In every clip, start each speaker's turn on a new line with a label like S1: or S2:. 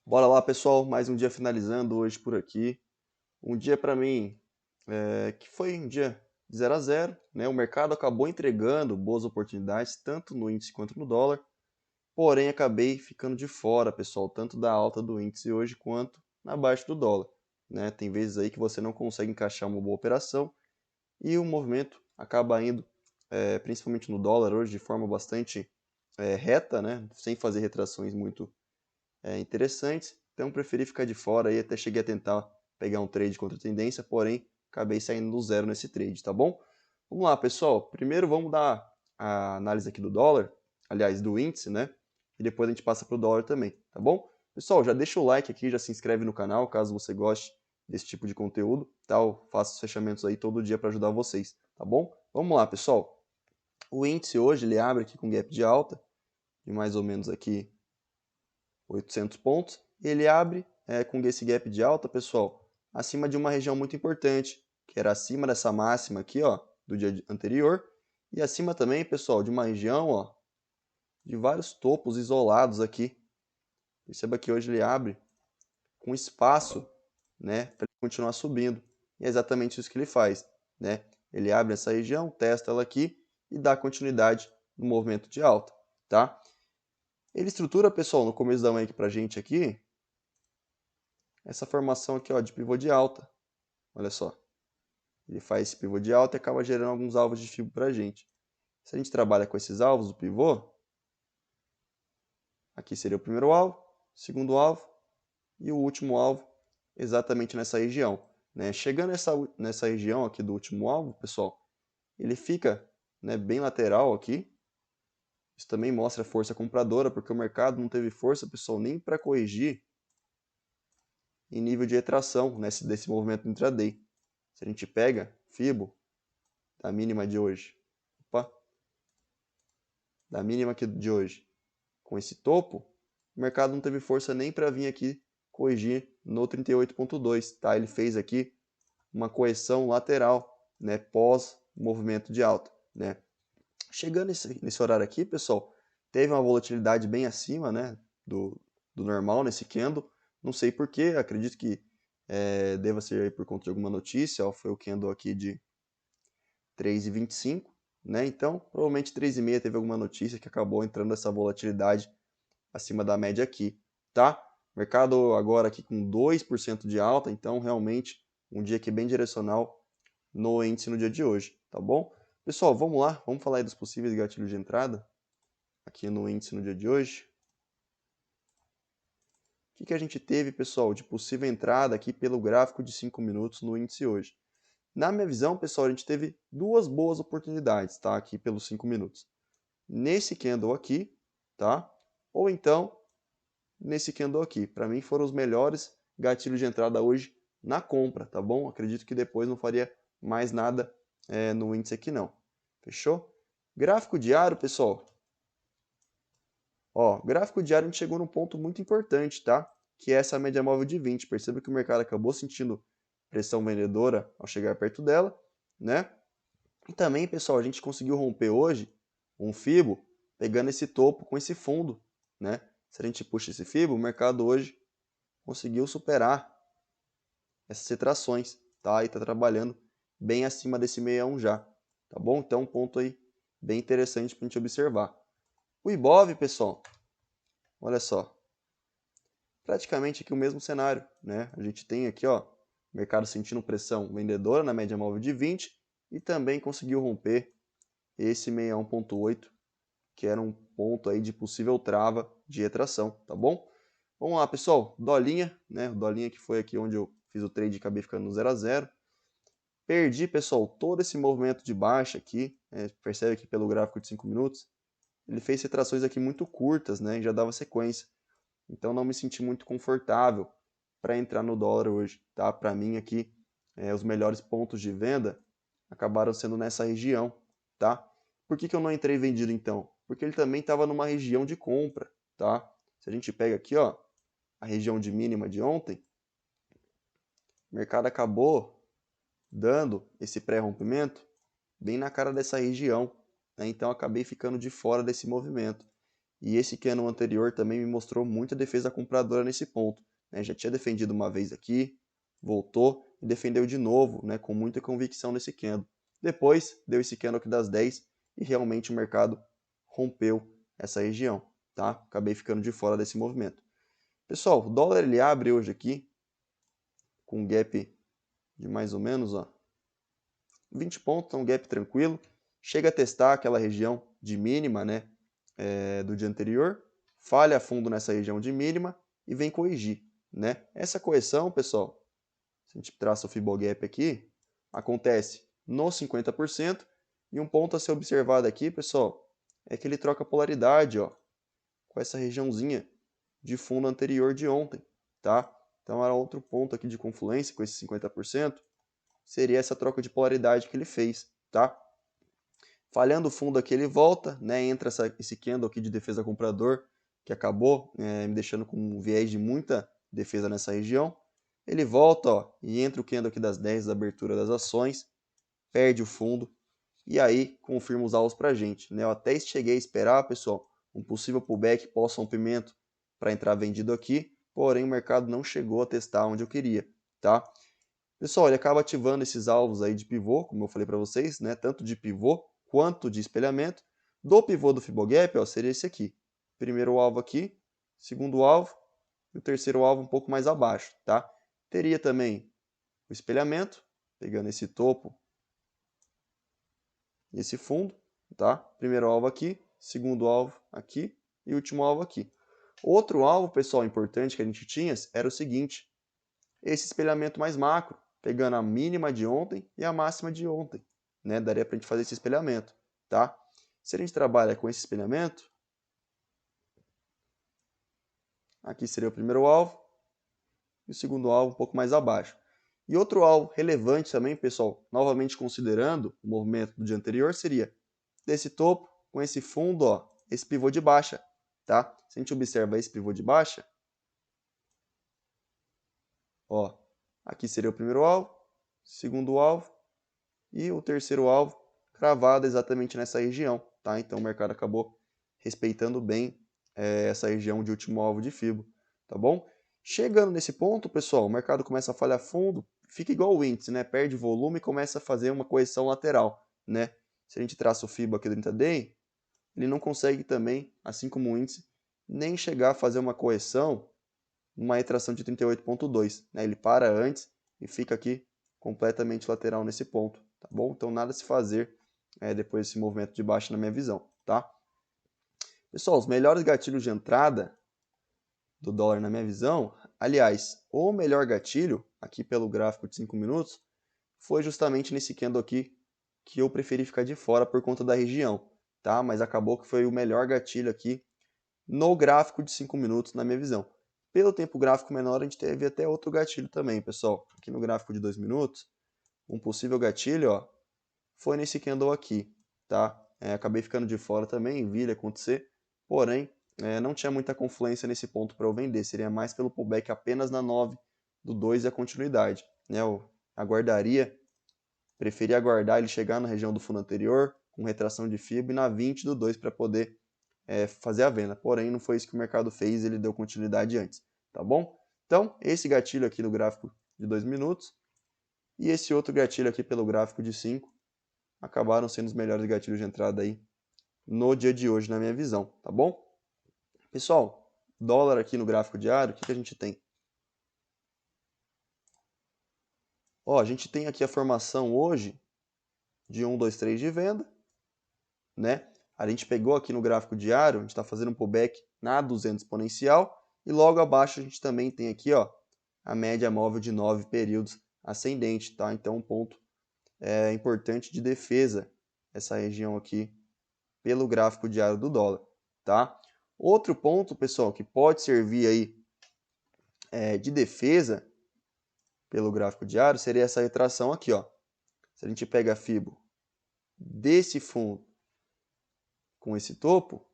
S1: Bora lá, pessoal, mais um dia finalizando hoje por aqui. Um dia para mim que foi um dia de 0 a 0, né? O mercado acabou entregando boas oportunidades tanto no índice quanto no dólar, porém acabei ficando de fora, pessoal, tanto da alta do índice hoje quanto na baixa do dólar, né? Tem vezes aí que você não consegue encaixar uma boa operação e o movimento acaba indo, principalmente no dólar hoje, de forma bastante reta, né? Sem fazer retrações muito interessantes, então preferi ficar de fora e até cheguei a tentar pegar um trade contra a tendência, porém acabei saindo do zero nesse trade, tá bom? Vamos lá, pessoal. Primeiro vamos dar a análise aqui do dólar, aliás, do índice, né? E depois a gente passa para o dólar também, tá bom? Pessoal, já deixa o like aqui, já se inscreve no canal, caso você goste desse tipo de conteúdo, tá? Eu faço os fechamentos aí todo dia para ajudar vocês, tá bom? Vamos lá, pessoal. O índice hoje ele abre aqui com gap de alta, de mais ou menos aqui 800 pontos, ele abre com esse gap de alta, pessoal, acima de uma região muito importante, que era acima dessa máxima aqui, ó, do dia anterior, e acima também, pessoal, de uma região, ó, de vários topos isolados aqui. Perceba que hoje ele abre com espaço, né, para ele continuar subindo. E é exatamente isso que ele faz, né? Ele abre essa região, testa ela aqui e dá continuidade no movimento de alta, tá? Ele estrutura, pessoal, no começo da manhã aqui pra gente aqui, essa formação aqui, ó, de pivô de alta. Olha só. Ele faz esse pivô de alta e acaba gerando alguns alvos de FIBO para a gente. Se a gente trabalha com esses alvos do pivô, aqui seria o primeiro alvo, segundo alvo e o último alvo exatamente nessa região, né? Chegando nessa região aqui do último alvo, pessoal, ele fica, né, bem lateral aqui. Isso também mostra força compradora, porque o mercado não teve força, pessoal, nem para corrigir em nível de retração desse movimento intraday. Se a gente pega FIBO da mínima de hoje, opa, da mínima aqui de hoje, com esse topo, o mercado não teve força nem para vir aqui corrigir no 38.2, tá? Ele fez aqui uma correção lateral, né, pós movimento de alta, né? Chegando nesse horário aqui, pessoal, teve uma volatilidade bem acima, né, do normal nesse candle. Não sei porquê, acredito que deva ser aí por conta de alguma notícia, ó, foi o candle aqui de 3,25, né? Então, provavelmente 3,5 teve alguma notícia que acabou entrando essa volatilidade acima da média aqui, tá? Mercado agora aqui com 2% de alta, então realmente um dia aqui bem direcional no índice no dia de hoje, tá bom? Pessoal, vamos lá, vamos falar aí dos possíveis gatilhos de entrada aqui no índice no dia de hoje. O que a gente teve, pessoal, de possível entrada aqui pelo gráfico de 5 minutos no índice hoje? Na minha visão, pessoal, a gente teve duas boas oportunidades, tá? Aqui pelos 5 minutos. Nesse candle aqui, tá? Ou então nesse candle aqui. Para mim foram os melhores gatilhos de entrada hoje na compra, tá bom? Acredito que depois não faria mais nada no índice aqui não. Fechou? Gráfico diário, pessoal. Ó, gráfico diário a gente chegou num ponto muito importante, tá? Que é essa média móvel de 20. Perceba que o mercado acabou sentindo pressão vendedora ao chegar perto dela, né? E também, pessoal, a gente conseguiu romper hoje um FIBO pegando esse topo com esse fundo, né? Se a gente puxa esse FIBO, o mercado hoje conseguiu superar essas retrações, tá? E está trabalhando bem acima desse 61 já, tá bom? Então, um ponto aí bem interessante para a gente observar. O Ibov, pessoal, olha só, praticamente aqui o mesmo cenário, né? A gente tem aqui, ó, o mercado sentindo pressão vendedora na média móvel de 20 e também conseguiu romper esse 61.8, que era um ponto aí de possível trava de retração, tá bom? Vamos lá, pessoal, dolinha, né? O dolinha que foi aqui onde eu fiz o trade e acabei ficando no 0 a 0. Perdi, pessoal, todo esse movimento de baixa aqui, percebe aqui pelo gráfico de 5 minutos, ele fez retrações aqui muito curtas, né? E já dava sequência. Então não me senti muito confortável para entrar no dólar hoje, tá? Para mim aqui, os melhores pontos de venda acabaram sendo nessa região, tá? Por que eu não entrei vendido então? Porque ele também estava numa região de compra, tá? Se a gente pega aqui, ó, a região de mínima de ontem, o mercado acabou dando esse pré-rompimento bem na cara dessa região, né? Então acabei ficando de fora desse movimento. E esse candle anterior também me mostrou muita defesa compradora nesse ponto, né? Já tinha defendido uma vez aqui, voltou e defendeu de novo, né, com muita convicção nesse candle. Depois deu esse candle aqui das 10 e realmente o mercado rompeu essa região, tá? Acabei ficando de fora desse movimento. Pessoal, o dólar ele abre hoje aqui com um gap de mais ou menos, ó, 20 pontos, um gap tranquilo. Chega a testar aquela região de mínima, né, do dia anterior, falha a fundo nessa região de mínima e vem corrigir, né? Essa correção, pessoal, se a gente traça o Fibogap aqui, acontece no 50%, e um ponto a ser observado aqui, pessoal, é que ele troca polaridade, ó, com essa regiãozinha de fundo anterior de ontem, tá? Então era outro ponto aqui de confluência com esse 50%, seria essa troca de polaridade que ele fez, tá? Falhando o fundo aqui, ele volta, né? Entra esse candle aqui de defesa comprador, que acabou me deixando com um viés de muita defesa nessa região. Ele volta, ó, e entra o candle aqui das 10 da abertura das ações, perde o fundo, e aí confirma os alvos pra gente, né? Eu até cheguei a esperar, pessoal, um possível pullback pós-rompimento para entrar vendido aqui, porém o mercado não chegou a testar onde eu queria, tá? Pessoal, ele acaba ativando esses alvos aí de pivô, como eu falei para vocês, né? Tanto de pivô quanto de espelhamento. Do pivô do Fibogap, ó, seria esse aqui. Primeiro alvo aqui, segundo alvo e o terceiro alvo um pouco mais abaixo, tá? Teria também o espelhamento, pegando esse topo e esse fundo, tá? Primeiro alvo aqui, segundo alvo aqui e último alvo aqui. Outro alvo, pessoal, importante que a gente tinha era o seguinte, esse espelhamento mais macro, pegando a mínima de ontem e a máxima de ontem, né? Daria para a gente fazer esse espelhamento, tá? Se a gente trabalha com esse espelhamento, aqui seria o primeiro alvo e o segundo alvo um pouco mais abaixo. E outro alvo relevante também, pessoal, novamente considerando o movimento do dia anterior, seria desse topo com esse fundo, ó, esse pivô de baixa, tá? Se a gente observa esse pivô de baixa, ó, aqui seria o primeiro alvo, segundo alvo e o terceiro alvo cravado exatamente nessa região, tá? Então o mercado acabou respeitando bem essa região de último alvo de FIBO, tá bom? Chegando nesse ponto, pessoal, o mercado começa a falhar fundo, fica igual o índice, né? Perde volume e começa a fazer uma correção lateral, né? Se a gente traça o FIBO aqui do intraday, ele não consegue também, assim como o índice, nem chegar a fazer uma correção numa retração de 38,2, né? Ele para antes e fica aqui completamente lateral nesse ponto, tá bom? Então nada a se fazer depois desse movimento de baixa na minha visão, tá? Pessoal, os melhores gatilhos de entrada do dólar na minha visão, aliás, o melhor gatilho, aqui pelo gráfico de 5 minutos, foi justamente nesse candle aqui, que eu preferi ficar de fora por conta da região, tá? Mas acabou que foi o melhor gatilho aqui no gráfico de 5 minutos, na minha visão. Pelo tempo gráfico menor, a gente teve até outro gatilho também, pessoal. Aqui no gráfico de 2 minutos, um possível gatilho, ó, foi nesse candle aqui, tá? Acabei ficando de fora também, vi ele acontecer, porém, não tinha muita confluência nesse ponto para eu vender, seria mais pelo pullback apenas na 9 do 2 e a continuidade, né? Eu aguardaria, preferia aguardar ele chegar na região do fundo anterior, com retração de FIBO, e na 20 do 2 para poder fazer a venda. Porém, não foi isso que o mercado fez, ele deu continuidade antes, tá bom? Então, esse gatilho aqui no gráfico de 2 minutos e esse outro gatilho aqui pelo gráfico de 5 acabaram sendo os melhores gatilhos de entrada aí no dia de hoje, na minha visão, tá bom? Pessoal, dólar aqui no gráfico diário, o que a gente tem? Ó, a gente tem aqui a formação hoje de 1, 2, 3 de venda, né? A gente pegou aqui no gráfico diário, a gente está fazendo um pullback na 200 exponencial e logo abaixo a gente também tem aqui, ó, a média móvel de 9 períodos ascendente, tá? Então um ponto importante de defesa essa região aqui pelo gráfico diário do dólar, tá? Outro ponto, pessoal, que pode servir aí de defesa pelo gráfico diário seria essa retração aqui, ó. Se a gente pega a FIBO desse fundo com esse topo,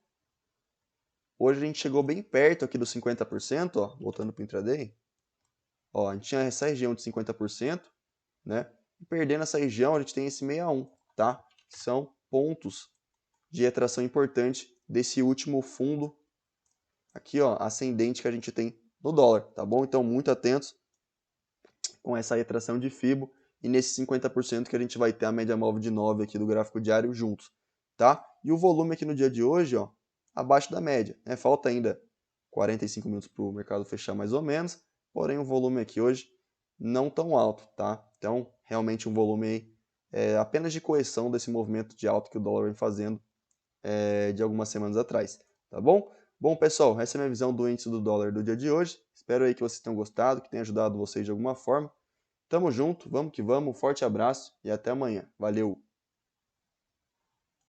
S1: hoje a gente chegou bem perto aqui dos 50%, ó, voltando para o intraday. Ó, a gente tinha essa região de 50%, né? E perdendo essa região, a gente tem esse 61, tá? Que são pontos de retração importante desse último fundo aqui, ó, ascendente que a gente tem no dólar, tá bom? Então, muito atentos com essa retração de Fibo e nesse 50% que a gente vai ter a média móvel de 9 aqui do gráfico diário juntos, tá? E o volume aqui no dia de hoje, ó, abaixo da média, né? Falta ainda 45 minutos para o mercado fechar mais ou menos, porém o volume aqui hoje não tão alto, tá? Então, realmente um volume aí, apenas de correção desse movimento de alta que o dólar vem fazendo de algumas semanas atrás, tá bom? Bom, pessoal, essa é a minha visão do índice do dólar do dia de hoje. Espero aí que vocês tenham gostado, que tenha ajudado vocês de alguma forma. Tamo junto, vamos que vamos, forte abraço e até amanhã. Valeu!